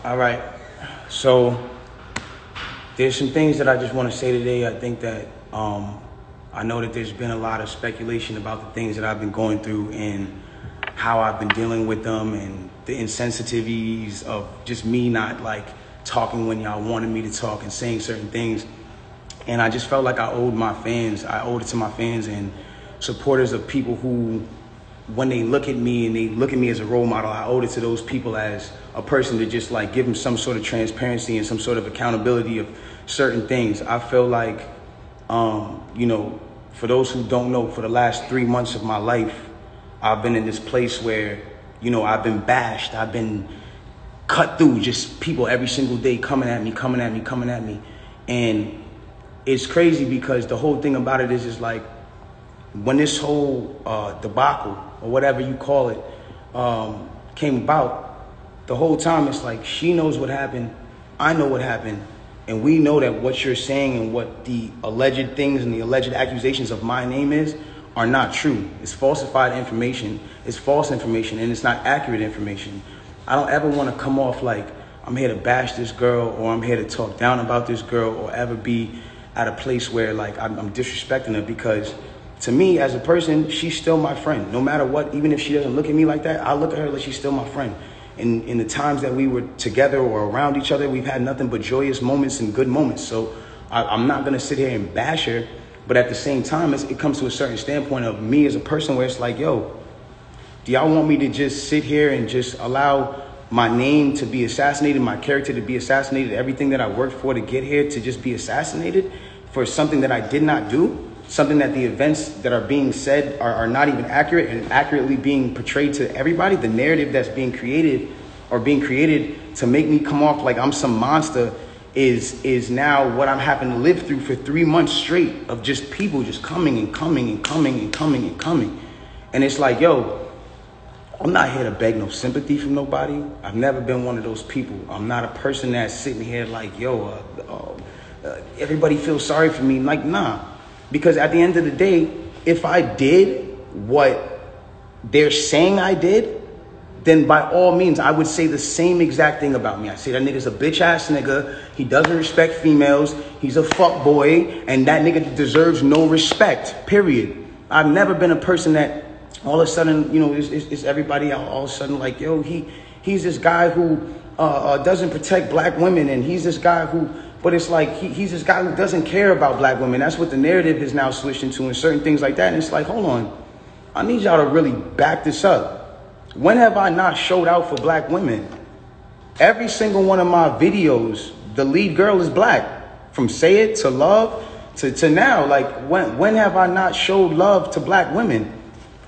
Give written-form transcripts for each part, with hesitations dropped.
All right. So there's some things that I just want to say today. I think that I know that there's been a lot of speculation about the things that I've been going through and how I've been dealing with them and the insensitivities of just me not like talking when y'all wanted me to talk and saying certain things. And I just felt like I owed it to my fans and supporters of people who, when they look at me and they look at me as a role model, I owed it to those people as a person to just like give them some sort of transparency and some sort of accountability of certain things. I feel like, for those who don't know, for the last 3 months of my life, I've been in this place where, I've been bashed. I've been cut through, just people every single day coming at me. And it's crazy because the whole thing about it is like, when this whole debacle or whatever you call it came about, the whole time it's like she knows what happened, I know what happened, and we know that what you're saying and what the alleged things and the alleged accusations of my name is are not true. It's falsified information, it's false information, and it's not accurate information. I don't ever want to come off like I'm here to bash this girl or I'm here to talk down about this girl or ever be at a place where like I'm disrespecting her, because to me, as a person, she's still my friend. No matter what, even if she doesn't look at me like that, I look at her like she's still my friend. In the times that we were together or around each other, we've had nothing but joyous moments and good moments. So I'm not going to sit here and bash her. But at the same time, it comes to a certain standpoint of me as a person where it's like, yo, do y'all want me to just sit here and just allow my name to be assassinated, my character to be assassinated, everything that I worked for to get here to just be assassinated for something that I did not do? Something that the events that are being said are not even accurate and accurately being portrayed to everybody. The narrative that's being created to make me come off like I'm some monster is now what I'm having to live through for 3 months straight of just people just coming and coming and coming and coming and coming. And it's like, yo, I'm not here to beg no sympathy from nobody. I've never been one of those people. I'm not a person that's sitting here like, yo, everybody feels sorry for me. Like, nah. Because at the end of the day, if I did what they're saying I did, then by all means, I would say the same exact thing about me. I say that nigga's a bitch ass nigga. He doesn't respect females. He's a fuck boy. And that nigga deserves no respect, period. I've never been a person that all of a sudden, is everybody all of a sudden like, yo, he's this guy who doesn't protect black women. And he's this guy who... But it's like he's this guy who doesn't care about black women. That's what the narrative has now switched into and certain things like that. And it's like, hold on. I need y'all to really back this up. When have I not showed out for black women? Every single one of my videos, the lead girl is black. From Say It to Love to now. Like, when have I not showed love to black women?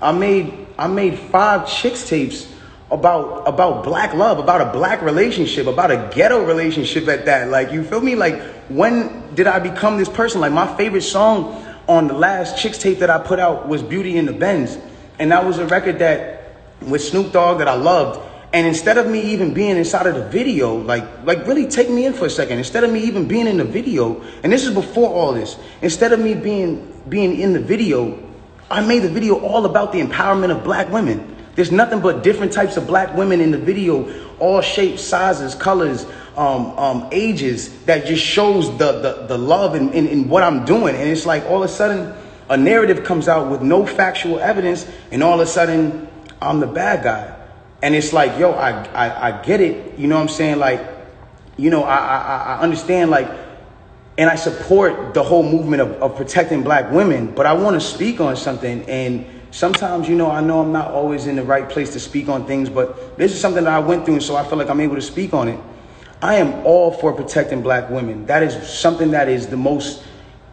I made 5 chicks tapes about black love, about a black relationship, about a ghetto relationship at that. Like, you feel me? Like, when did I become this person? Like, my favorite song on the last Chicks tape that I put out was Beauty in the Benz. And that was a record that with Snoop Dogg that I loved. And instead of me even being inside of the video, like really take me in for a second. Instead of me even being in the video, and this is before all this, instead of me being in the video, I made the video all about the empowerment of black women. There's nothing but different types of black women in the video, all shapes, sizes, colors, ages, that just shows the love in what I'm doing. And it's like all of a sudden a narrative comes out with no factual evidence, and all of a sudden I'm the bad guy. And it's like, yo, I get it. You know what I'm saying? Like, I understand, like, and I support the whole movement of protecting black women, but I want to speak on something. And sometimes, I know I'm not always in the right place to speak on things, but this is something that I went through, and so I feel like I'm able to speak on it. I am all for protecting black women. That is something that is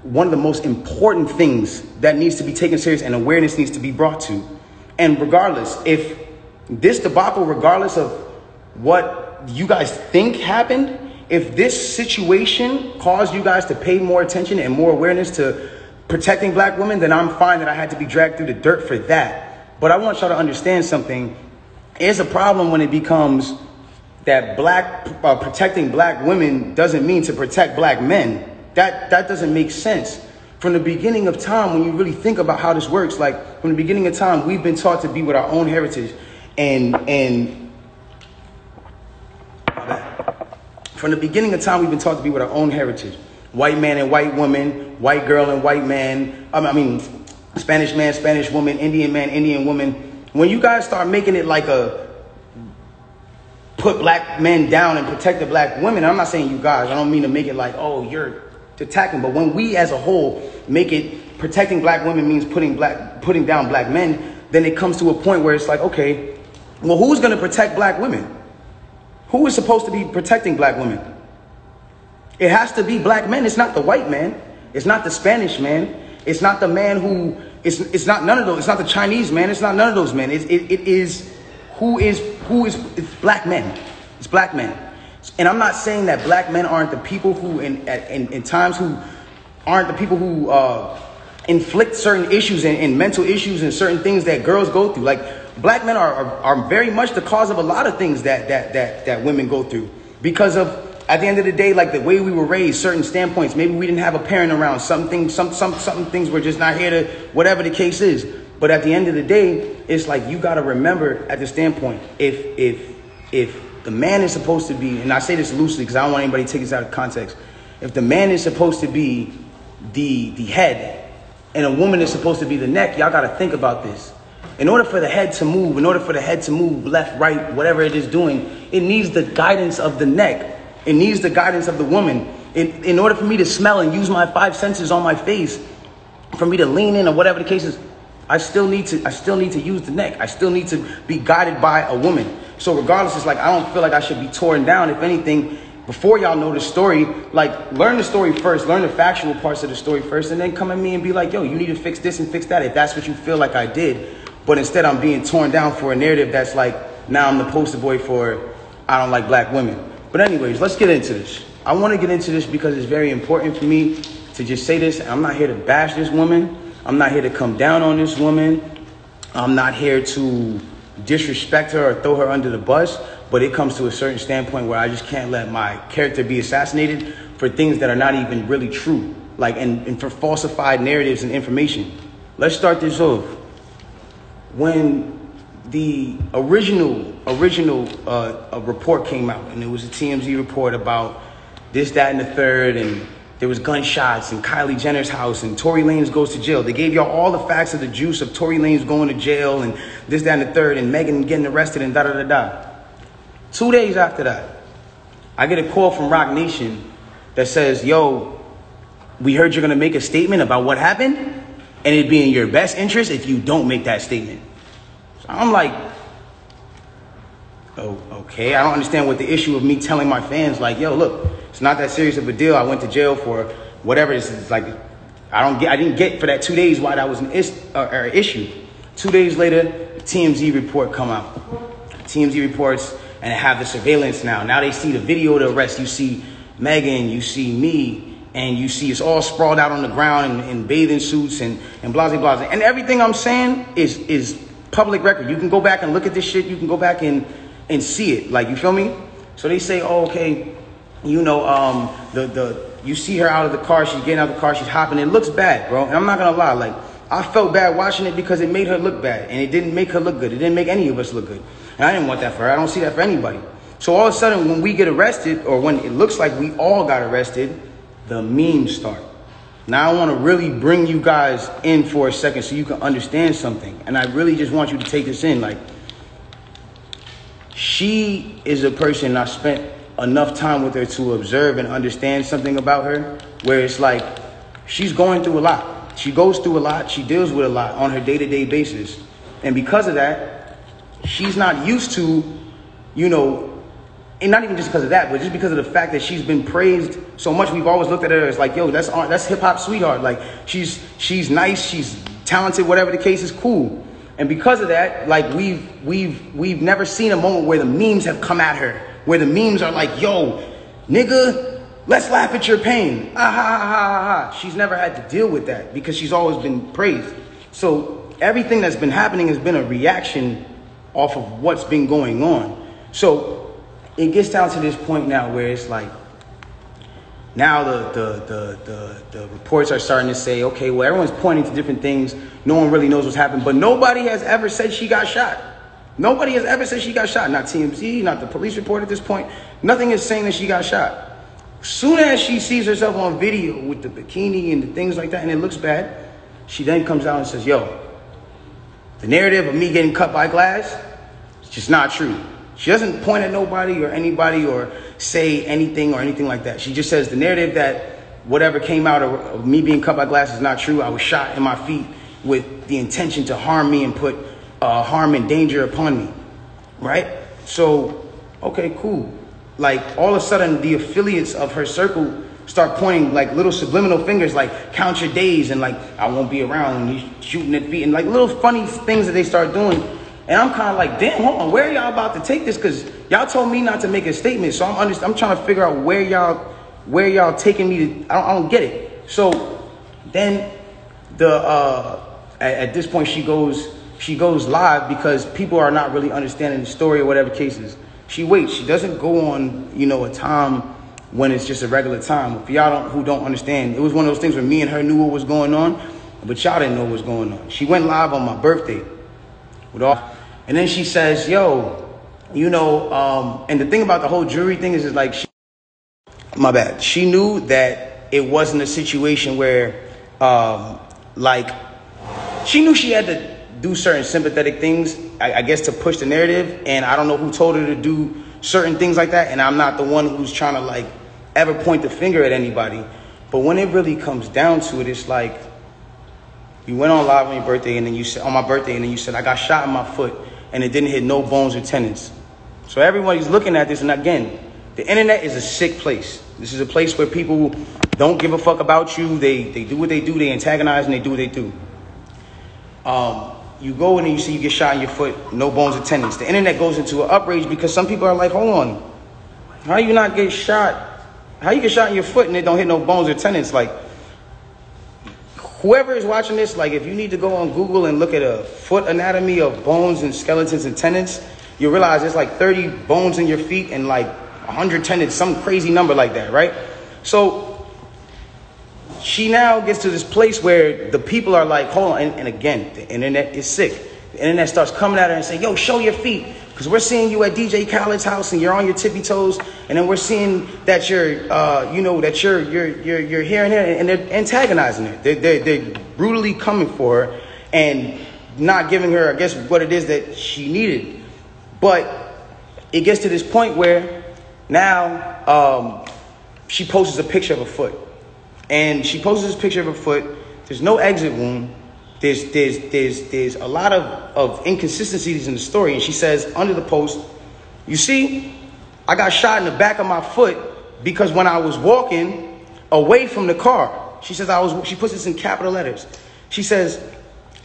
one of the most important things that needs to be taken serious and awareness needs to be brought to. And regardless, if this debacle, regardless of what you guys think happened, if this situation caused you guys to pay more attention and more awareness to protecting black women, then I'm fine that I had to be dragged through the dirt for that. But I want y'all to understand something. It's a problem when it becomes that protecting black women doesn't mean to protect black men. That doesn't make sense. From the beginning of time, when you really think about how this works, like from the beginning of time, we've been taught to be with our own heritage and From the beginning of time, we've been taught to be with our own heritage. White man and white woman, white girl and white man. Spanish man, Spanish woman, Indian man, Indian woman. When you guys start making it like put black men down and protect the black women, I'm not saying you guys, I don't mean to make it like, oh, you're attacking. But when we as a whole make it protecting black women means putting down black men, then it comes to a point where it's like, okay, well, who's going to protect black women? Who is supposed to be protecting black women? It has to be black men. It's not the white man. It's not the Spanish man. It's not the man who, it's not none of those. It's not the Chinese man. It's not none of those men. It's black men. It's black men. And I'm not saying that black men aren't the people who in times who aren't the people who inflict certain issues and mental issues and certain things that girls go through. Like, black men are very much the cause of a lot of things that women go through because of, at the end of the day, like the way we were raised, certain standpoints. Maybe we didn't have a parent around. Some things were just not here to, whatever the case is. But at the end of the day, it's like you got to remember at the standpoint, if the man is supposed to be, and I say this loosely because I don't want anybody to take this out of context. If the man is supposed to be the head and a woman is supposed to be the neck, y'all got to think about this. In order for the head to move, left, right, whatever it is doing, it needs the guidance of the neck. It needs the guidance of the woman. In order for me to smell and use my 5 senses on my face, for me to lean in or whatever the case is, I still need to use the neck. I still need to be guided by a woman. So regardless, it's like I don't feel like I should be torn down. If anything, before y'all know the story, like learn the story first, learn the factual parts of the story first, and then come at me and be like, yo, you need to fix this and fix that if that's what you feel like I did. But instead, I'm being torn down for a narrative that's like, now I'm the poster boy for I don't like black women. But anyways, let's get into this. I want to get into this because it's very important for me to just say this. I'm not here to bash this woman. I'm not here to come down on this woman. I'm not here to disrespect her or throw her under the bus. But it comes to a certain standpoint where I just can't let my character be assassinated for things that are not even really true. Like, and for falsified narratives and information. Let's start this off. When the original report came out, and it was a TMZ report about this, that, and the third, and there was gunshots in Kylie Jenner's house, and Tory Lanez goes to jail. They gave y'all all the facts of the juice of Tory Lanez going to jail, and this, that, and the third, and Megan getting arrested, and da-da-da-da. 2 days after that, I get a call from Rock Nation that says, yo, we heard you're going to make a statement about what happened, and it'd be in your best interest if you don't make that statement. So I'm like, oh, okay. I don't understand what the issue of me telling my fans, like, yo, look, it's not that serious of a deal. I went to jail for whatever this is. Like, I didn't get for that 2 days why that was an issue. 2 days later, the TMZ report come out. TMZ reports, and they have the surveillance now. Now they see the video of the arrest. You see Megan, you see me, and you see it's all sprawled out on the ground in bathing suits and blah, blah, blah. And everything I'm saying is public record. You can go back and look at this shit. You can go back and see it. Like, you feel me? So they say, oh, okay, you know, you see her out of the car. She's getting out of the car. She's hopping. It looks bad, bro. And I'm not going to lie. Like, I felt bad watching it because it made her look bad. And it didn't make her look good. It didn't make any of us look good. And I didn't want that for her. I don't see that for anybody. So all of a sudden, when we get arrested, or when it looks like we all got arrested, the memes start. Now I want to really bring you guys in for a second so you can understand something. And I really just want you to take this in. Like, she is a person I spent enough time with her to observe and understand something about her, where it's like she's going through a lot. She goes through a lot. She deals with a lot on her day-to-day basis. And because of that, she's not used to, you know, and not even just because of that, but just because of the fact that she's been praised so much. We've always looked at her as like, yo, that's hip hop sweetheart. Like, she's nice, she's talented, whatever the case is, cool. And because of that, like, we've never seen a moment where the memes have come at her, where the memes are like, yo, nigga, let's laugh at your pain. Ah, ha, ha, ha, ha. She's never had to deal with that because she's always been praised. So everything that's been happening has been a reaction off of what's been going on. So it gets down to this point now where it's like, now the reports are starting to say, okay, well, everyone's pointing to different things. No one really knows what's happened, but nobody has ever said she got shot. Nobody has ever said she got shot. Not TMZ, not the police report at this point. Nothing is saying that she got shot. Soon as she sees herself on video with the bikini and the things like that, and it looks bad, she then comes out and says, yo, the narrative of me getting cut by glass, it's just not true. She doesn't point at nobody or anybody or say anything or anything like that. She just says the narrative that whatever came out of me being cut by glass is not true. I was shot in my feet with the intention to harm me and put harm and danger upon me, right? So, okay, cool. Like, all of a sudden, the affiliates of her circle start pointing, like, little subliminal fingers, like, count your days, and, like, I won't be around, and you shooting at feet, and, like, little funny things that they start doing. And I'm kind of like, damn, hold on, where are y'all about to take this? Because y'all told me not to make a statement, so I'm trying to figure out where y'all taking me to. I don't get it. So then at this point she goes live because people are not really understanding the story or whatever cases. She waits. She doesn't go on, a time when it's just a regular time. For y'all who don't understand, it was one of those things where me and her knew what was going on, but y'all didn't know what was going on. She went live on my birthday and then she says, yo, and the thing about the whole jury thing is like, my bad. She knew that it wasn't a situation where, she knew she had to do certain sympathetic things, I guess, to push the narrative. And I don't know who told her to do certain things like that. And I'm not the one who's trying to ever point the finger at anybody. But when it really comes down to it, it's like, you went on live on your birthday and then you said, I got shot in my foot and it didn't hit no bones or tendons. So everybody's looking at this. And again, the internet is a sick place. This is a place where people don't give a fuck about you. They do what they do. They antagonize and they do what they do. You go in and you see you get shot in your foot, no bones or tendons. The internet goes into an outrage because some people are like, hold on, how you not get shot? How you get shot in your foot and it don't hit no bones or tendons? Like, whoever is watching this, if you need to go on Google and look at a foot anatomy of bones and skeletons and tendons, you realize there's 30 bones in your feet and 100 tendons, some crazy number like that, right? So she now gets to this place where the people are like, hold on. And again, the internet is sick. The internet starts coming at her and saying, yo, show your feet. Because we're seeing you at DJ Khaled's house and you're on your tippy toes. And then we're seeing that you're here and there. And they're antagonizing her. They're brutally coming for her and not giving her, I guess, what it is that she needed. But it gets to this point where now she posts a picture of a foot. And she posts this picture of her foot. There's no exit wound. There's a lot of inconsistencies in the story. And she says under the post, you see, I got shot in the back of my foot because when I was walking away from the car, she says she puts this in capital letters. She says,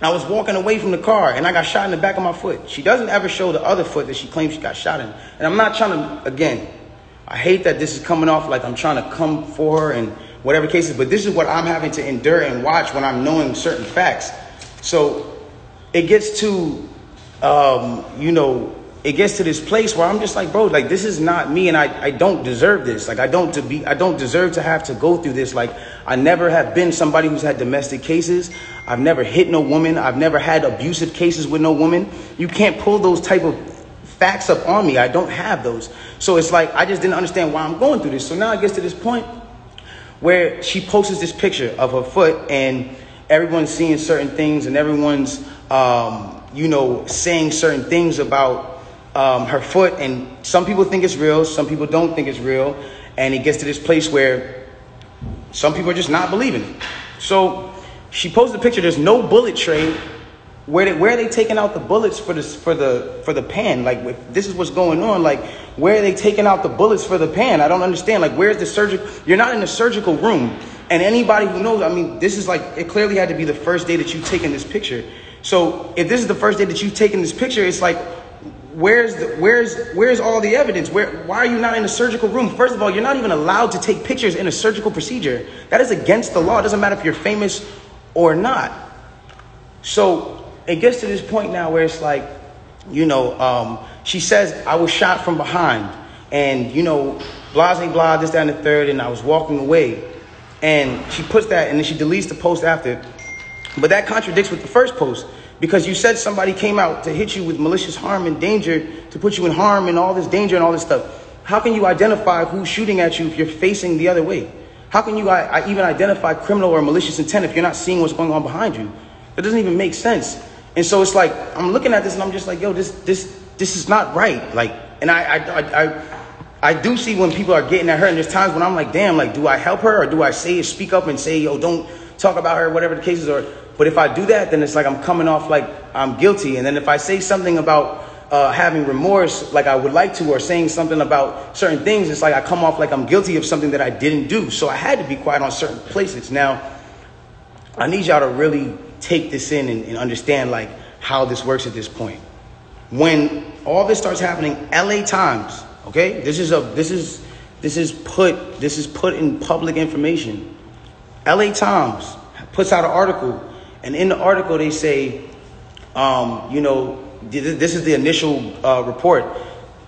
I was walking away from the car and I got shot in the back of my foot. She doesn't ever show the other foot that she claims she got shot in. And I'm not trying to, again, I hate that this is coming off like I'm trying to come for her and whatever cases, but this is what I'm having to endure and watch when I'm knowing certain facts. So it gets to, it gets to this place where I'm just like, bro, this is not me, and I don't deserve this. I don't deserve to have to go through this. I never have been somebody who's had domestic cases. I've never hit no woman. I've never had abusive cases with no woman. You can't pull those type of facts up on me. I don't have those. So it's like, I just didn't understand why I'm going through this. So now it gets to this point where she posts this picture of her foot and everyone's seeing certain things and everyone's, saying certain things about her foot. And some people think it's real. Some people don't think it's real. And it gets to this place where some people are just not believing it. So she posted a picture. There's no bullet tray. Where are they taking out the bullets for the pan? This is what's going on. Where are they taking out the bullets for the pan? I don't understand. Where's the surgical? You're not in the surgical room. And anybody who knows, this is it clearly had to be the first day that you've taken this picture. So if this is the first day that you've taken this picture, it's where's all the evidence? Why are you not in the surgical room? First of all, you're not even allowed to take pictures in a surgical procedure. That is against the law. It doesn't matter if you're famous or not. So it gets to this point now where it's she says, I was shot from behind and, blah, blah, blah, this, that, and the third, and I was walking away. And she puts that and then she deletes the post after. But that contradicts with the first post Because you said somebody came out to hit you with malicious harm and danger, to put you in harm and all this danger and all this stuff. How can you identify who's shooting at you if you're facing the other way? How can you even identify criminal or malicious intent if you're not seeing what's going on behind you? That doesn't even make sense. And so it's like, I'm looking at this and I'm just like, yo, this is not right. Like, and I do see when people are getting at her, and there's times when I'm like, damn, like, do I help her or do I speak up and say, yo, don't talk about her, whatever the case is? But if I do that, then it's like I'm coming off like I'm guilty. And then if I say something about having remorse, like I would like to, or saying something about certain things, it's like I come off like I'm guilty of something that I didn't do. So I had to be quiet on certain places. Now, I need y'all to really take this in and understand like how this works at this point. When all this starts happening, LA Times, okay, this is put in public information. LA Times puts out an article, and in the article they say, this is the initial report.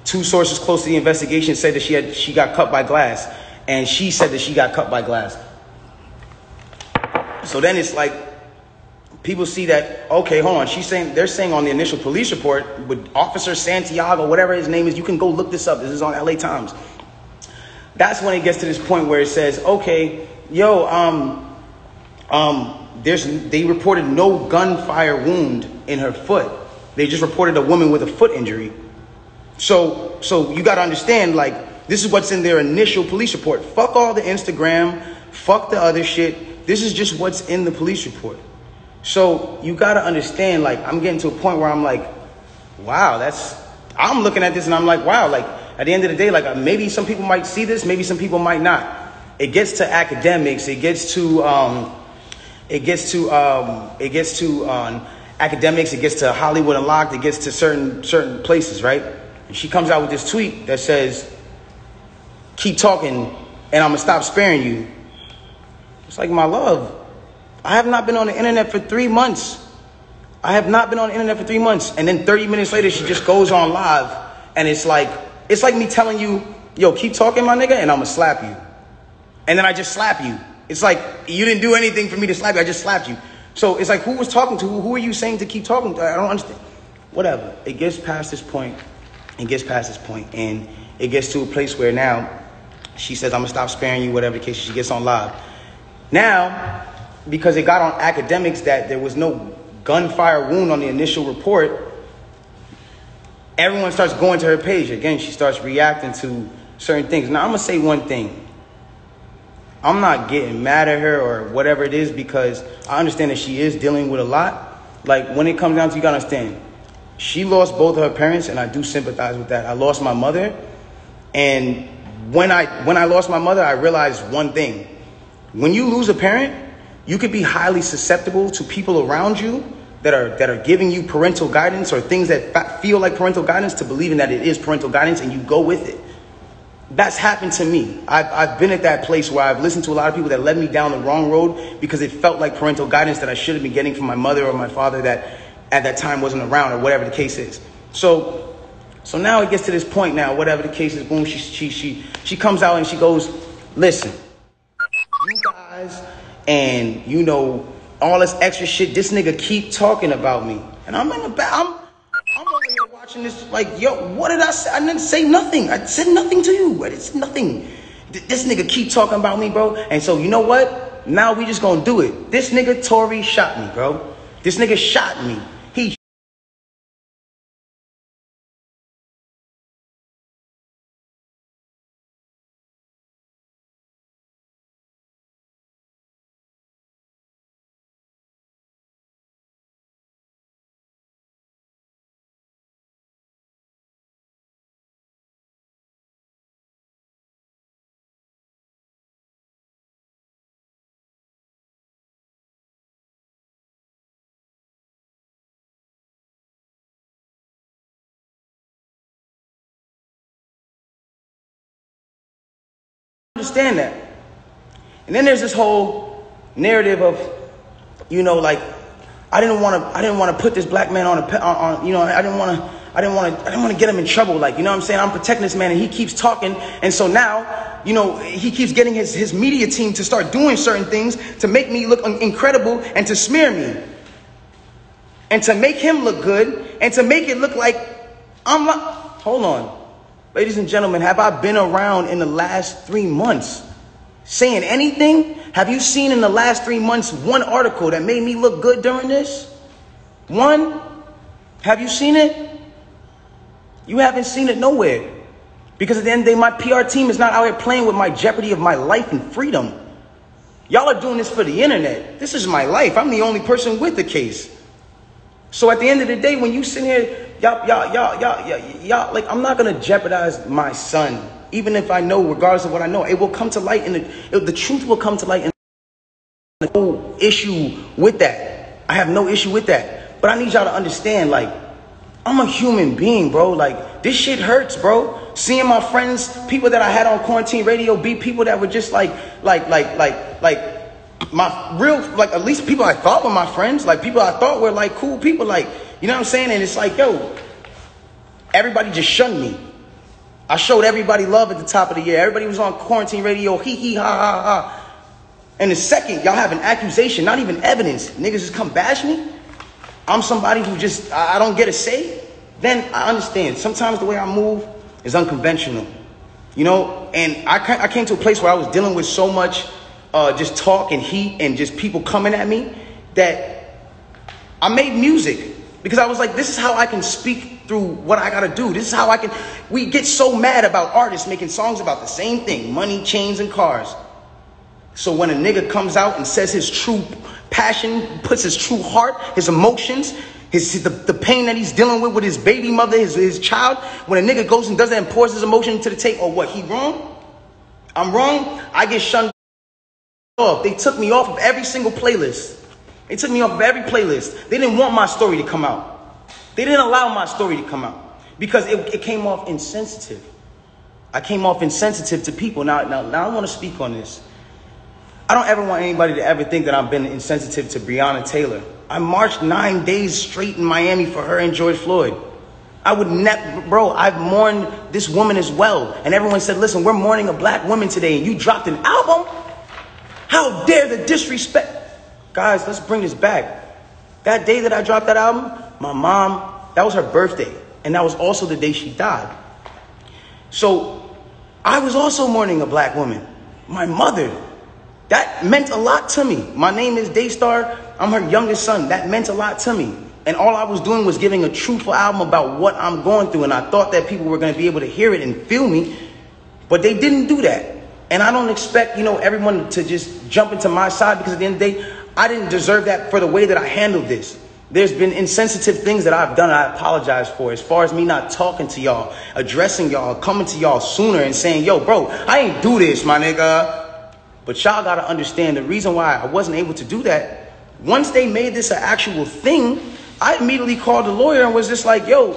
Two sources close to the investigation said that she got cut by glass, and she said that she got cut by glass. So then it's like people see that, okay, hold on. They're saying on the initial police report with Officer Santiago, whatever his name is, you can go look this up. This is on LA Times. That's when it gets to this point where it says, okay, they reported no gunfire wound in her foot. They just reported a woman with a foot injury. So you got to understand, like, this is what's in their initial police report. Fuck all the Instagram. Fuck the other shit. This is just what's in the police report. So you got to understand, like, I'm getting to a point where I'm like, wow, I'm looking at this and I'm like, wow, like, at the end of the day, like, maybe some people might see this, maybe some people might not. It gets to academics. It gets to academics. It gets to Hollywood Unlocked. It gets to certain places, right? And she comes out with this tweet that says, keep talking and I'm going to stop sparing you. It's like, my love, I have not been on the internet for 3 months. And then 30 minutes later, she just goes on live. And it's like me telling you, yo, keep talking, my nigga, and I'm going to slap you. And then I just slap you. It's like, you didn't do anything for me to slap you. I just slapped you. So it's like, who was talking to? Who are you saying to keep talking to? I don't understand. Whatever. It gets past this point. And it gets to a place where now she says, I'm going to stop sparing you, whatever the case. She gets on live. Now, because it got on academics that there was no gunfire wound on the initial report, everyone starts going to her page. Again, she starts reacting to certain things. Now, I'm going to say one thing. I'm not getting mad at her or whatever it is, because I understand that she is dealing with a lot. Like, when it comes down to, you gotta understand, she lost both of her parents, and I do sympathize with that. I lost my mother, and when I lost my mother, I realized one thing. When you lose a parent, you could be highly susceptible to people around you that are giving you parental guidance or things that feel like parental guidance, to believing that it is parental guidance, and you go with it. That's happened to me. I've been at that place where I've listened to a lot of people that led me down the wrong road because it felt like parental guidance that I should have been getting from my mother or my father that at that time wasn't around, or whatever the case is. So now it gets to this point now, whatever the case is, boom, she comes out and she goes, listen, you guys and, all this extra shit, this nigga keep talking about me. And I'm in the back, I'm over here watching this like, yo, what did I say? I didn't say nothing. I said nothing to you. It's nothing. This nigga keep talking about me, bro. And so, you know what? Now we just gonna do it. This nigga Tory shot me, bro. This nigga shot me. He understand that. And then there's this whole narrative of, like, I didn't want to put this black man on I didn't want to get him in trouble. Like, what I'm saying? I'm protecting this man, and he keeps talking. And so now, he keeps getting his media team to start doing certain things to make me look incredible and to smear me. and to make him look good and to make it look like I'm like, hold on. Ladies and gentlemen, have I been around in the last 3 months saying anything? Have you seen in the last 3 months one article that made me look good during this? One? Have you seen it? You haven't seen it nowhere. Because at the end of the day, my PR team is not out here playing with my jeopardy of my life and freedom. Y'all are doing this for the internet. This is my life. I'm the only person with the case. So at the end of the day, when you sit here, y'all, like, I'm not going to jeopardize my son. Even if I know, regardless of what I know, it will come to light, and the truth will come to light. And no issue with that. I have no issue with that. But I need y'all to understand, like, I'm a human being, bro. Like, this shit hurts, bro. Seeing my friends, people that I had on quarantine radio, be people that were just like my real, like, at least people I thought were my friends, like people I thought were like cool people, like, you know what I'm saying? And it's like, yo, everybody just shunned me. I showed everybody love at the top of the year. Everybody was on quarantine radio, hee hee ha ha ha. And the second y'all have an accusation, not even evidence, niggas just come bash me. I'm somebody who just, I don't get a say. Then I understand. Sometimes the way I move is unconventional, you know? And I came to a place where I was dealing with so much just talk and heat and just people coming at me that I made music. Because I was like, this is how I can speak through what I gotta do. This is how I can, we get so mad about artists making songs about the same thing, money, chains, and cars. So when a nigga comes out and says his true passion, puts his true heart, his emotions, the pain that he's dealing with his baby mother, his child, when a nigga goes and does that and pours his emotion to the tape, or what, he wrong? I'm wrong? I get shunned off. They took me off of every single playlist. They took me off of every playlist. They didn't want my story to come out. They didn't allow my story to come out because it came off insensitive. I came off insensitive to people. Now I want to speak on this. I don't ever want anybody to ever think that I've been insensitive to Breonna Taylor. I marched 9 days straight in Miami for her and George Floyd. I would never, bro, I've mourned this woman as well. And everyone said, listen, we're mourning a black woman today and you dropped an album? How dare the disrespect? Guys, let's bring this back. That day that I dropped that album, my mom, that was her birthday. And that was also the day she died. So I was also mourning a black woman. My mother. That meant a lot to me. My name is Daystar. I'm her youngest son. That meant a lot to me. And all I was doing was giving a truthful album about what I'm going through. And I thought that people were going to be able to hear it and feel me. But they didn't do that. And I don't expect, everyone to just jump into my side, because at the end of the day, I didn't deserve that for the way that I handled this. There's been insensitive things that I've done I apologize for, as far as me not talking to y'all, addressing y'all, coming to y'all sooner and saying, yo, bro, I ain't do this, my nigga. But y'all got to understand the reason why I wasn't able to do that. Once they made this an actual thing, I immediately called the lawyer and was just like, yo,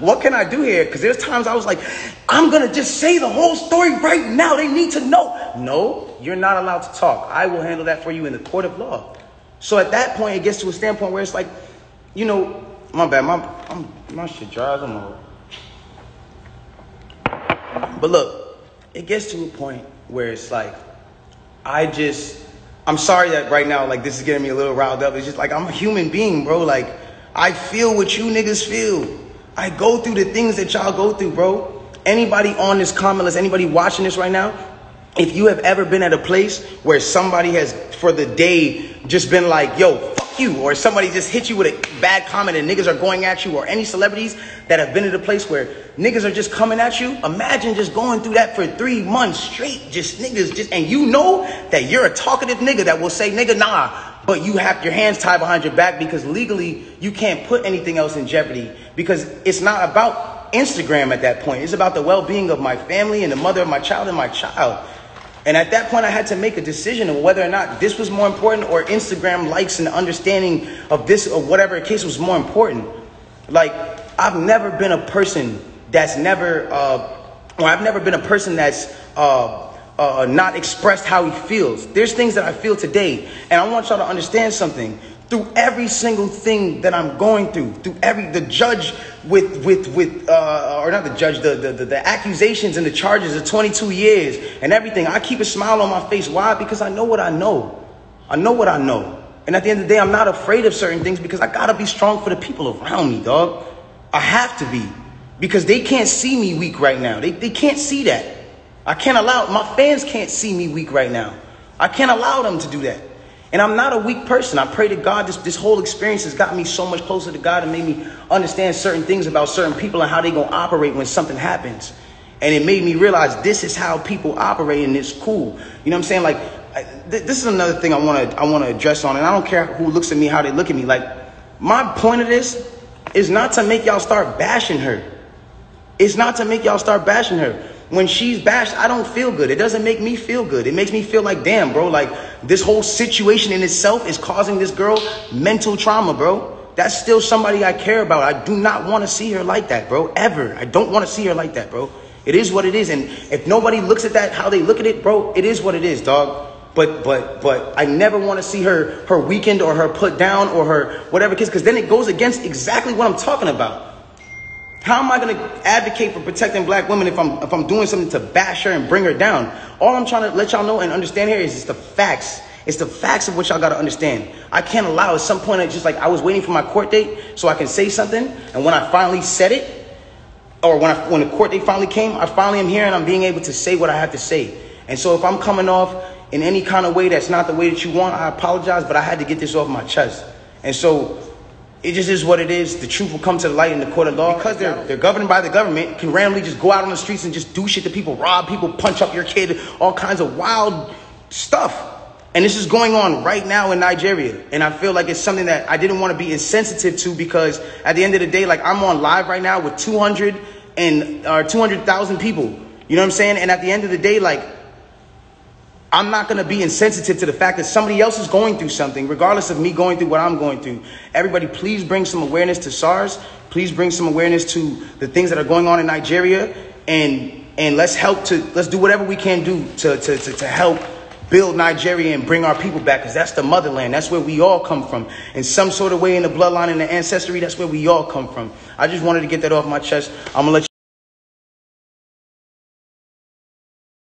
what can I do here? Because there's times I was like, I'm going to just say the whole story right now. They need to know. No, you're not allowed to talk. I will handle that for you in the court of law. So at that point, it gets to a standpoint where it's like, my bad, my shit dry as a mug. But look, it gets to a point where it's like, I'm sorry that right now, like, this is getting me a little riled up. It's just like, I'm a human being, bro. Like, I feel what you niggas feel. I go through the things that y'all go through, bro. Anybody on this comment list, anybody watching this right now, if you have ever been at a place where somebody has, for the day, just been like, yo, fuck you, or somebody just hit you with a bad comment and niggas are going at you, or any celebrities that have been at a place where niggas are just coming at you, imagine just going through that for 3 months straight, just niggas, and you know that you're a talkative nigga that will say, nigga, nah, but you have your hands tied behind your back because legally you can't put anything else in jeopardy, because it's not about Instagram at that point. It's about the well-being of my family and the mother of my child and my child. And at that point, I had to make a decision of whether or not this was more important, or Instagram likes and understanding of this, or whatever case was more important. Like, I've never been a person that's I've never been a person that's not expressed how he feels. There's things that I feel today, and I want y'all to understand something. Through every single thing that I'm going through the judge or not the judge, the accusations and the charges of 22 years and everything, I keep a smile on my face. Why? Because I know what I know. I know what I know. And at the end of the day, I'm not afraid of certain things because I gotta be strong for the people around me, dog. I have to be. Because they can't see me weak right now. They can't see that. I can't allow, my fans can't see me weak right now. I can't allow them to do that. And I'm not a weak person. I pray to God, this whole experience has gotten me so much closer to God and made me understand certain things about certain people and how they gonna operate when something happens. And it made me realize this is how people operate, and it's cool. You know what I'm saying? Like, this is another thing I want to address on, and I don't care who looks at me, how they look at me. Like, my point of this is not to make y'all start bashing her. It's not to make y'all start bashing her. When she's bashed, I don't feel good. It doesn't make me feel good. It makes me feel like, damn, bro, like this whole situation in itself is causing this girl mental trauma, bro. That's still somebody I care about. I do not want to see her like that, bro, ever. I don't want to see her like that, bro. It is what it is. And if nobody looks at that, how they look at it, bro, it is what it is, dog. But I never want to see her weakened or her put down or her whatever, because then it goes against exactly what I'm talking about. How am I going to advocate for protecting black women if I'm doing something to bash her and bring her down? All I'm trying to let y'all know and understand here is it's the facts. It's the facts of what y'all got to understand. I can't allow at some point, it's just like I was waiting for my court date so I can say something. And when I finally said it, or when the court date finally came, I finally am here and I'm being able to say what I have to say. And so if I'm coming off in any kind of way that's not the way that you want, I apologize, but I had to get this off my chest. And so it just is what it is. The truth will come to the light in the court of law. Because they're governed by the government, can randomly just go out on the streets and just do shit to people, rob people, punch up your kid, all kinds of wild stuff. And this is going on right now in Nigeria. And I feel like it's something that I didn't want to be insensitive to, because at the end of the day, like, I'm on live right now with 200,000 people. You know what I'm saying? And at the end of the day, like, I'm not going to be insensitive to the fact that somebody else is going through something, regardless of me going through what I'm going through. Everybody, please bring some awareness to SARS. Please bring some awareness to the things that are going on in Nigeria. And let's do whatever we can do to help build Nigeria and bring our people back, because that's the motherland. That's where we all come from. In some sort of way, in the bloodline, in the ancestry, that's where we all come from. I just wanted to get that off my chest. I'm going to let you